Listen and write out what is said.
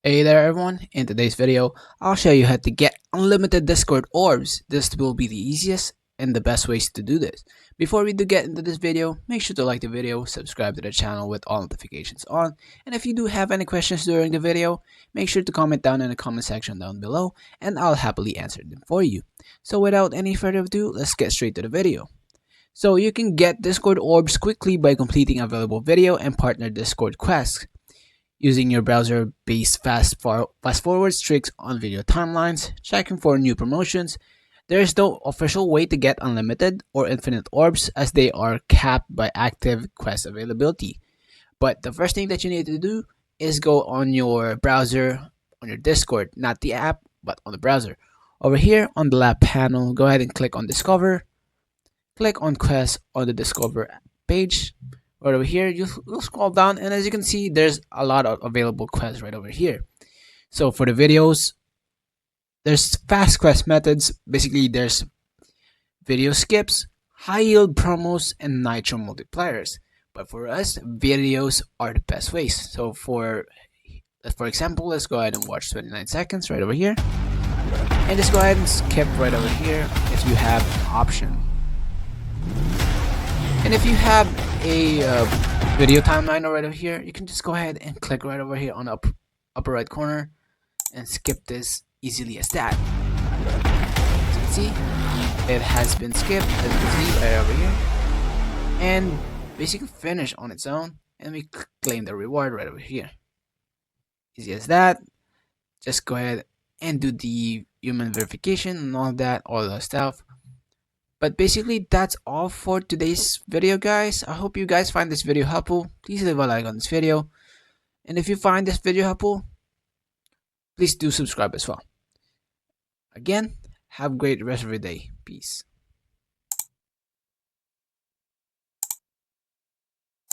Hey there everyone, in today's video, I'll show you how to get unlimited Discord orbs. This will be the easiest and the best ways to do this. Before we do get into this video, make sure to like the video, subscribe to the channel with all notifications on, and if you do have any questions during the video, make sure to comment down in the comment section down below and I'll happily answer them for you. So without any further ado, let's get straight to the video. So you can get Discord orbs quickly by completing available video and partner Discord quests. Using your browser-based fast-forward tricks on video timelines, checking for new promotions. There is no official way to get unlimited or infinite orbs as they are capped by active quest availability. But the first thing that you need to do is go on your browser, on your Discord, not the app, but on the browser. Over here on the left panel, go ahead and click on Discover. Click on Quest on the Discover page. Right over here, you'll scroll down, and as you can see, there's a lot of available quests right over here. So for the videos, there's fast quest methods. Basically, there's video skips, high yield promos, and nitro multipliers. But for us, videos are the best ways. So for example, let's go ahead and watch 29 seconds right over here, and just go ahead and skip right over here if you have an option. And if you have a video timeline right over here, you can just go ahead and click right over here on the upper right corner and skip this easily as that. As you can see, it has been skipped, as you can see right over here, and basically finish on its own, and we claim the reward right over here. Easy as that. Just go ahead and do the human verification and all that stuff. But basically, that's all for today's video, guys. I hope you guys find this video helpful. Please leave a like on this video. And if you find this video helpful, please do subscribe as well. Again, have a great rest of your day. Peace.